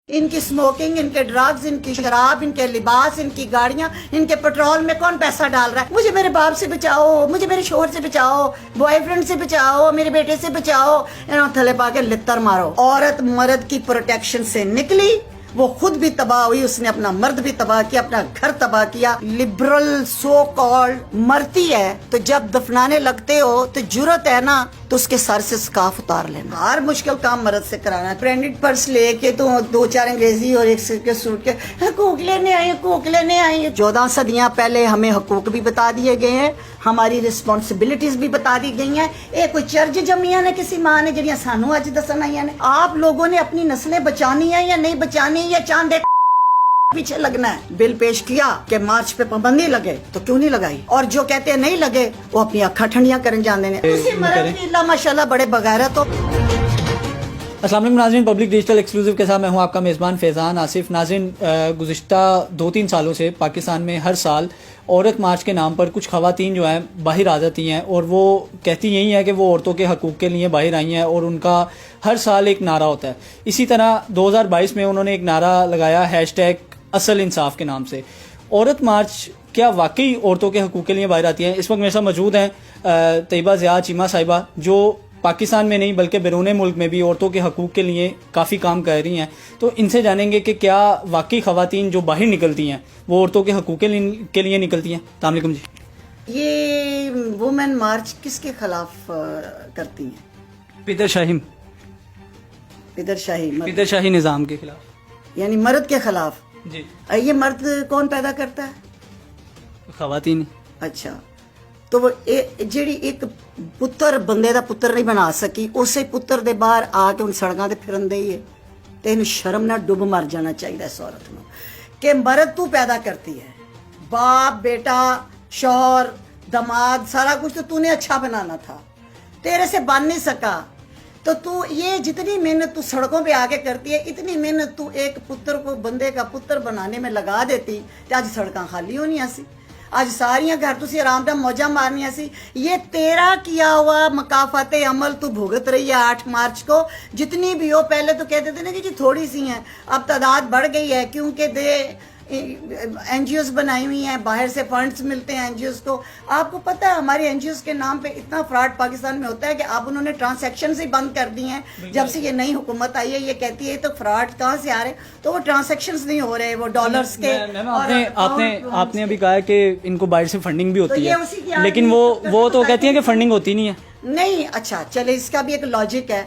इनकी स्मोकिंग, इनके ड्रग्स, इनकी शराब, इनके लिबास, इनकी गाड़ियां, इनके पेट्रोल में कौन पैसा डाल रहा है? मुझे मेरे बाप से बचाओ, मुझे मेरे शोहर से बचाओ, बॉयफ्रेंड से बचाओ, मेरे बेटे से बचाओ। थले पा के लित्तर मारो। औरत मर्द की प्रोटेक्शन से निकली, वो खुद भी तबाह हुई, उसने अपना मर्द भी तबाह किया, अपना घर तबाह किया। लिबरल सो कॉल्ड मरती है तो जब दफनाने लगते हो तो जुर्रत है ना तो उसके सर से स्कार्फ उतार लेना। हर मुश्किल काम मर्द से कराना। ब्रांडेड पर्स लेके तो 2-4 अंग्रेजी और एक सिर के सूट के हकूक लेने आई, हकूक लेने आई। 14 सदियां पहले हमें हकूक भी बता दिए गए हैं, हमारी रिस्पॉन्सिबिलिटीज भी बता दी गई हैं। ये कोई चर्ज जमिया ने किसी मां ने जड़ियां सानू अज दसन आईयां ने। आप लोगों ने अपनी नस्लें बचानी है या नहीं बचानी, या चांद पीछे लगना है? बिल पेश किया कि मार्च पे पाबंदी लगे तो क्यों नहीं लगाई? और जो कहते हैं नहीं लगे वो अपनी अखा ठंडियां करन जाते हैं। उसी मर्द की अल्लाह माशाल्लाह बड़े बगैरत तो। अस्सलाम वालेकुम नाज़रीन, पब्लिक डिजिटल एक्सक्लूसिव के साथ मैं हूं आपका मेज़बान फैज़ान आसिफ। नाज़रीन, गुज़िश्ता 2-3 सालों से पाकिस्तान में हर साल औरत मार्च के नाम पर कुछ ख़वातीन जो हैं बाहर आ जाती हैं और वो कहती यही है कि वो औरतों के हकूक़ के लिए बाहर आई हैं और उनका हर साल एक नारा होता है। इसी तरह 2022 में उन्होंने एक नारा लगाया हैशटैग असल इंसाफ के नाम से। औरत मार्च क्या वाकई औरतों के हकूक़ के लिए बाहर आती हैं? इस वक्त मेरे साथ मौजूद हैं तैयबा ज़िया चीमा साहिबा, जो पाकिस्तान में नहीं बल्कि बैरून मुल्क में भी औरतों के हकूक़ के लिए काफ़ी काम कर रही हैं। तो इनसे जानेंगे कि क्या वाकई ख़वातीन जो बाहर निकलती हैं वो औरतों के हकूक़ के लिए निकलती हैं। अस्सलाम वालेकुम जी। ये वुमेन मार्च किसके खिलाफ करती हैं? पिदरशाही पिदरशाही निज़ाम के खिलाफ, यानी मर्द के खिलाफ जी। ये मर्द कौन पैदा करता है? ख़वातीन। अच्छा, तो वो ਜਿਹੜੀ ਇੱਕ ਪੁੱਤਰ ਬੰਦੇ ਦਾ ਪੁੱਤਰ ਨਹੀਂ ਬਣਾ ਸਕੀ, ਉਸੇ ਪੁੱਤਰ ਦੇ ਬਾਹਰ ਆ ਕੇ ਹੁਣ ਸੜਕਾਂ ਤੇ ਫਿਰਨ ਦੇ ਹੀ ਹੈ ਤੇ ਇਹਨੂੰ ਸ਼ਰਮ ਨਾਲ ਡੁੱਬ ਮਰ ਜਾਣਾ ਚਾਹੀਦਾ ਇਸ ਔਰਤ ਨੂੰ ਕਿ मर्द तू पैदा करती है, बाप बेटा शौहर दामाद सारा कुछ तो तूने अच्छा बनाना था, तेरे से बन नहीं सका। तो तू ये जितनी मेहनत तू सड़कों पे आके करती है, इतनी मेहनत तू एक पुत्र को बंदे का पुत्र बनाने में लगा देती तो आज सड़क खाली होनी सी, आज सारियां घर तुसी आराम से मौजा मारनिया सी। ये तेरा किया हुआ मकाफत अमल तू भुगत रही है 8 मार्च को। जितनी भी हो, पहले तो कहते थे ना कि जी थोड़ी सी हैं, अब तादाद बढ़ गई है क्योंकि एनजीओस बनाई हुई हैं, बाहर से फंड्स मिलते हैं एनजीओस को। आपको पता है हमारे एनजीओस के नाम पे इतना फ्रॉड पाकिस्तान में होता है कि अब उन्होंने ट्रांसैक्शन ही बंद कर दी हैं। जब से ये नई हुकूमत आई है ये कहती है तो फ्रॉड कहाँ से आ रहे, तो वो ट्रांसैक्शंस नहीं हो रहे, वो डॉलर्स के। आपने अभी कहा कि इनको बाहर से फंडिंग भी होती है, लेकिन वो तो कहती है कि फंडिंग होती नहीं है। नहीं, अच्छा चले, इसका भी एक लॉजिक है।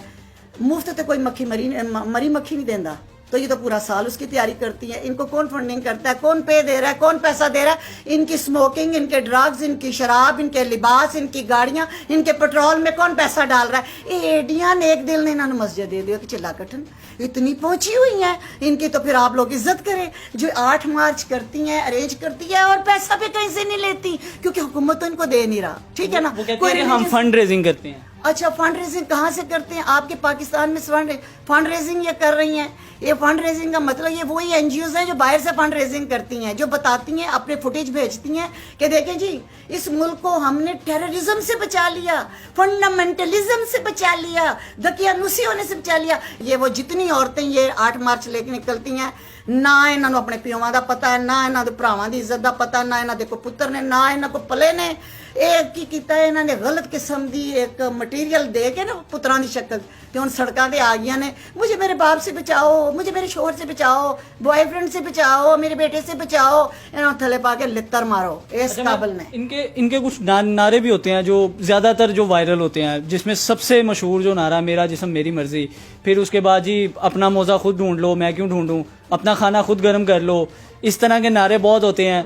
मुफ्त तो कोई मरी मक्खी नहीं देता, तो ये तो पूरा साल उसकी तैयारी करती है। इनको कौन फंडिंग करता है, कौन पे दे रहा है, कौन पैसा दे रहा है? इनकी स्मोकिंग, इनके ड्रग्स, इनकी शराब, इनके लिबास, इनकी गाड़ियां, इनके पेट्रोल में कौन पैसा डाल रहा है? ये एडियां ने एक दिल ने इन्होंने मस्जिद दे दिया कि चिल्ला कठन इतनी पहुंची हुई हैं इनकी, तो फिर आप लोग इज्जत करें जो 8 मार्च करती हैं, अरेंज करती है और पैसा भी कहीं से नहीं लेती क्योंकि हुकूमत तो इनको दे नहीं रहा। ठीक है ना, कोई हम फंड रेजिंग करते हैं। अच्छा, फंड रेजिंग कहाँ से करते हैं? आपके पाकिस्तान में फंड रेजिंग ये कर रही हैं। ये फंड रेजिंग का मतलब ये वही एनजीओज हैं जो बाहर से फंड रेजिंग करती हैं, जो बताती हैं, अपने फुटेज भेजती हैं कि देखें जी इस मुल्क को हमने टेररिज्म से बचा लिया, फंडामेंटलिज्म से बचा लिया, दकियानुसी होने से बचा लिया। ये वो जितनी औरतें ये 8 मार्च लेके निकलती हैं, ना इन्होंने अपने प्यों का पता है, ना इन्होंने भरावां की इज्जत का पता, ना इन्होंने कोई पुत्र ने, ना इन्होंने को पले ने। एक की कीता है इन्होंने गलत किस्म की एक मटीरियल दे के ना पुत्रां की शक्ल ते हुण सड़कां ते आ गई ने। मुझे मेरे बाप से बचाओ, मुझे मेरे शोहर से बचाओ, बॉयफ्रेंड से बचाओ, मेरे बेटे से बचाओ। इन्होंने थले पा के लित्तर मारो इस काबिल ने। इनके कुछ नारे भी होते हैं जो ज्यादातर जो वायरल होते हैं, जिसमें सबसे मशहूर जो नारा मेरा जिस्म मेरी मर्जी, फिर उसके बाद जी अपना मौजा खुद ढूंढ लो, मैं क्यों ढूंढूं, अपना खाना खुद गर्म कर लो। इस तरह के नारे बहुत होते हैं,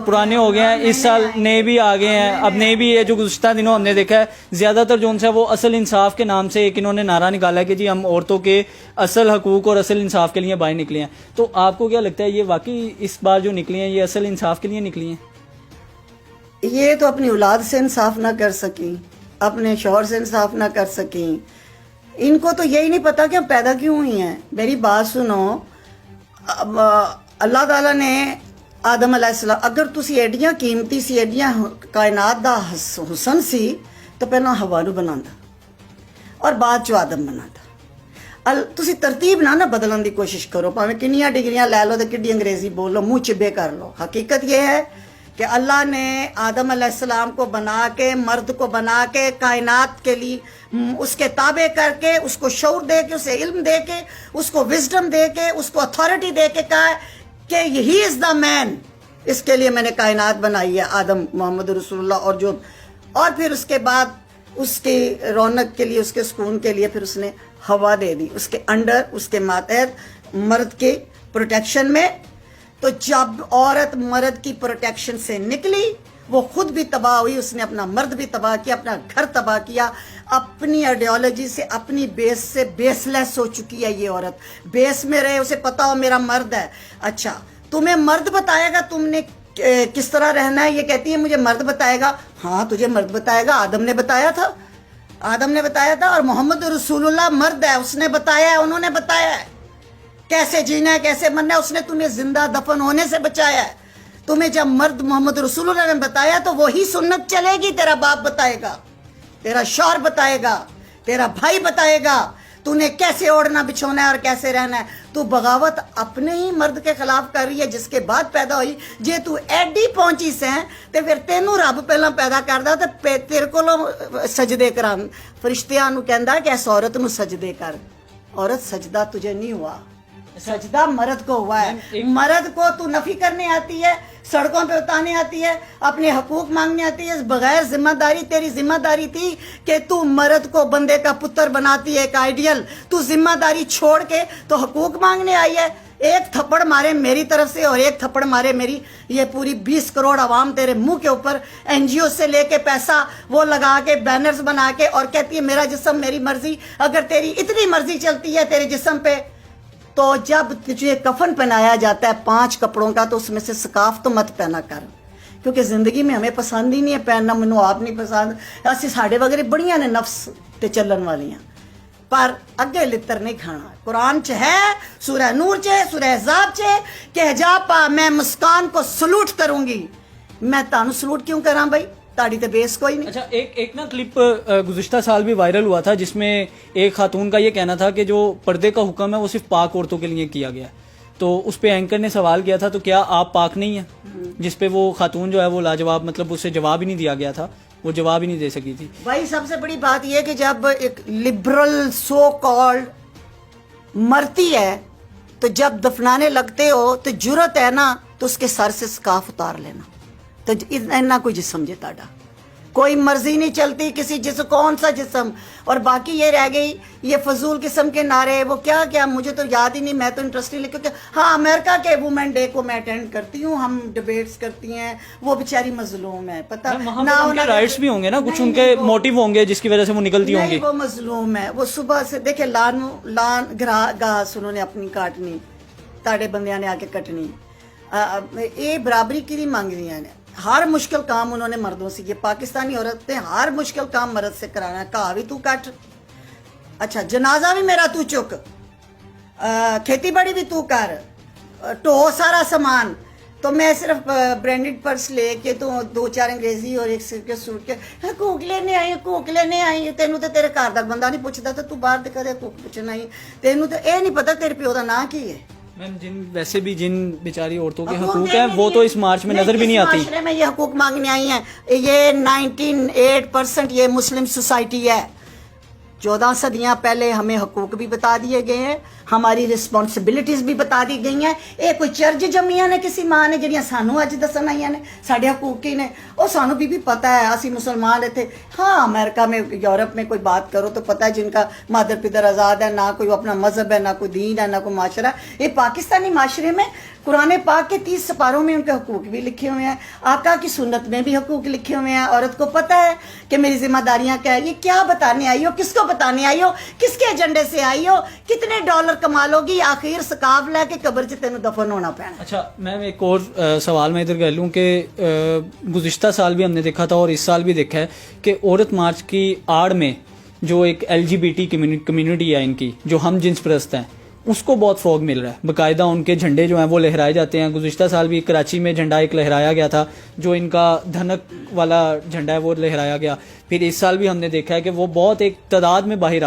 पुराने हो गए हैं। इस साल नए भी आ गए हैं। अब नए भी है जो गुज़िश्ता दिनों हमने देखा है ज्यादातर जो उनसे वो असल इंसाफ के नाम से एक इन्होंने नारा निकाला है कि जी हम औरतों के असल हकूक और असल इंसाफ के लिए बाहर निकले हैं। तो आपको क्या लगता है ये वाकई इस बार जो निकली हैं ये असल इंसाफ के लिए निकली हैं? ये तो अपनी औलाद से इंसाफ ना कर सकी, अपने शौहर से इंसाफ ना कर सकी। इनको तो यही नहीं पता कि हम पैदा क्यों हुई हैं। मेरी बात सुनो, अल्लाह ताला ने आदम अलैहिस्सलाम, अगर तुसी एडियां कीमती सी, एडियां कायनात दा हुसन सी तो पहला हवा नूं बनांदा और बाद चो आदम बनांदा। ਤੁਸੀਂ ਤਰਤੀਬ ਨਾ ਬਦਲਣ ਦੀ ਕੋਸ਼ਿਸ਼ ਕਰੋ, ਭਾਵੇਂ ਕਿੰਨੀਆਂ ਡਿਗਰੀਆਂ ਲੈ ਲਓ ਤੇ ਕਿੱਡੀ ਅੰਗਰੇਜ਼ੀ ਬੋਲ ਲਓ, मुंह चिब्बे कर लो। हकीकत ये है कि अल्लाह ने आदम अलैहिस्सलाम को बना के, मर्द को बना के, कायनात के लिए उसके ताबे करके, उसको शऊर दे के, उसे इल्म दे के, उसको विजडम दे के, उसको अथॉरिटी दे के कहा कि ही इज द मैन, इसके लिए मैंने कायनात बनाई है, आदम मोहम्मद रसूलुल्लाह। और फिर उसके बाद उसकी रौनक के लिए, उसके सुकून के लिए फिर उसने हवा दे दी उसके अंडर, उसके मातहत, मर्द के प्रोटेक्शन में। तो जब औरत मर्द की प्रोटेक्शन से निकली, वो खुद भी तबाह हुई, उसने अपना मर्द भी तबाह किया, अपना घर तबाह किया, अपनी आइडियोलॉजी से, अपनी बेस से बेसलेस हो चुकी है ये औरत। बेस में रहे, उसे पता हो मेरा मर्द है। अच्छा, तुम्हें मर्द बताएगा तुमने किस तरह रहना है, ये कहती है मुझे मर्द बताएगा। हाँ, तुझे मर्द बताएगा, आदम ने बताया था, आदम ने बताया था, और मोहम्मद रसूलुल्लाह मर्द है, उसने बताया है, उन्होंने बताया है कैसे जीना है, कैसे मरना है। उसने तुम्हें जिंदा दफन होने से बचाया है। तुम्हें जब मर्द मोहम्मद रसूलुल्लाह ने बताया तो वही सुन्नत चलेगी। तेरा बाप बताएगा, तेरा शौहर बताएगा, तेरा भाई बताएगा तूने कैसे ओढ़ना बिछोना है और कैसे रहना है। तू बगावत अपने ही मर्द के खिलाफ कर रही है जिसके बाद पैदा हुई। जे तू एडी पहुंची से ते फिर तेनू रब पहला पैदा करदा ते तेरे कोलों सजदे करा। फरिश्तियां नू कहंदा कि इस औरत नू सजदे कर। औरत सजदा तुझे नहीं हुआ, सजदा मर्द को हुआ है। मर्द को तू नफी करने आती है, सड़कों पे उतारने आती है, अपने हकूक मांगने आती है बगैर जिम्मेदारी। तेरी जिम्मेदारी थी कि तू मर्द को बंदे का पुत्र बनाती है, एक आइडियल। तू जिम्मेदारी छोड़ के तो हकूक मांगने आई है। एक थप्पड़ मारे मेरी तरफ से और एक थप्पड़ मारे मेरी ये पूरी 20 करोड़ आवाम तेरे मुंह के ऊपर एनजीओ से लेके पैसा वो लगा के बैनर्स बना के और कहती है मेरा जिस्म मेरी मर्जी। अगर तेरी इतनी मर्जी चलती है तेरे जिस्म पे, तो जब तुझे कफन पहनाया जाता है 5 कपड़ों का, तो उसमें से स्काफ तो मत पहना कर, क्योंकि जिंदगी में हमें पसंद ही नहीं है पहनना। मैनू आप नहीं पसंद, असि साढ़े वगैरह बड़िया ने नफ्स ते चलन वालियां, पर अगे लित्र नहीं खाना। कुरान च है, सूरह नूर च, सूरह हिजाब च कि हिजाब पा, मैं मुस्कान को सलूट करूंगी। मैं तानू सलूट क्यों करा भाई, ताड़ी ते बेस कोई नहीं। अच्छा, एक ना क्लिप गुज़िश्ता साल भी वायरल हुआ था जिसमें एक खातून का ये कहना था कि जो पर्दे का हुक्म है वो सिर्फ पाक औरतों के लिए किया गया। तो उस पे एंकर ने सवाल किया था तो क्या आप पाक नहीं है, जिस पे वो खातून जो है वो लाजवाब, मतलब उससे जवाब ही नहीं दिया गया था, वो जवाब ही नहीं दे सकी थी। भाई सबसे बड़ी बात यह कि जब एक लिबरल सो कॉल्ड मरती है तो जब दफनाने लगते हो तो जुर्रत है ना तो उसके सर से स्काफ उतार लेना। तो इतना कोई जिस्म जे ताड़ा, कोई मर्जी नहीं चलती किसी जिस्म, कौन सा जिस्म। और बाकी ये रह गई ये फजूल किस्म के नारे, वो क्या क्या मुझे तो याद ही नहीं, मैं तो इंटरेस्ट नहीं, क्योंकि हाँ अमेरिका के वुमेन डे को मैं अटेंड करती हूँ, हम डिबेट्स करती हैं, वो बेचारी मजलूम है, पता ना उनके राइट्स भी होंगे ना, कुछ उनके मोटिव होंगे जिसकी वजह से वो निकलती होंगी। वो मजलूम है, वो सुबह से देखे लान घास उन्होंने अपनी काटनी, ताड़े बंदियां ने आके कटनी, ये बराबरी की नहीं मांग रही है। हर मुश्किल काम उन्होंने मर्दों से, ये पाकिस्तानी औरतें हर मुश्किल काम मर्द से कराना है। कहा भी तू काट, अच्छा जनाजा भी मेरा तू चुक, खेती बाड़ी भी तू कर, ढो सारा सामान। तो मैं सिर्फ ब्रांडेड पर्स लेके तो 2-4 अंग्रेजी और एक सिर के सूट के हकूक लेने आई, हकूक लेने आई। तेनू तो तेरे घर दा बंदा नहीं पुछदा तो तू बाहर दे कदे हकूक पुछना ही। तेनू तो ये नहीं पता तेरे प्यो दा नाम की है। मैम वैसे भी जिन बेचारी औरतों के हकूक हैं वो तो इस मार्च में नजर भी नहीं आती। माशरे में ये हकूक मांगने आई हैं, ये 98% ये मुस्लिम सोसाइटी है। 14 सदियां पहले हमें हकूक भी बता दिए गए हैं, हमारी रिस्पॉन्सिबिलिटीज भी बता दी गई हैं। ये कोई चर्ज जमिया ने किसी मां ने ਜਿਹੜੀਆਂ ਸਾਨੂੰ ਅੱਜ ਦੱਸਣ ਆਈਆਂ ਨੇ ਸਾਡੇ हकूक ही ने, और सानू भी पता है, असी मुसलमान थे। हाँ अमेरिका में यूरोप में कोई बात करो तो पता है जिनका मादर पिदर आज़ाद है, ना कोई अपना मजहब है, ना कोई दीन है, ना कोई माशरा। ये पाकिस्तानी माशरे में कुरान पाक के 30 सपारों में उनके हकूक भी लिखे हुए हैं, आका की सुन्नत में भी हकूक लिखे हुए हैं। औरत को पता है कि मेरी जिम्मेदारियां क्या है। ये क्या बताने आई हो, किसको बताने आई हो, किसके एजेंडे से आई हो, कितने डॉलर कमा लोगी, आखिर सकाफ लैके कब्र च तेन दफन होना पैना। अच्छा मैम एक और सवाल मैं इधर कर लूँ कि गुज़िश्ता साल भी हमने देखा था और इस साल भी देखा है कि औरत मार्च की आड़ में जो एक LGBT कम्युनिटी है इनकी, जो हम जिन्स परस्त हैं, उसको बहुत फ़रोग मिल रहा है। बाकायदा उनके झंडे जो हैं वो लहराए जाते हैं। गुज़िश्ता साल भी कराची में झंडा एक लहराया गया था, जो इनका धनक वाला झंडा है वो लहराया गया। फिर इस साल भी हमने देखा है कि वो बहुत एक तादाद में बाहर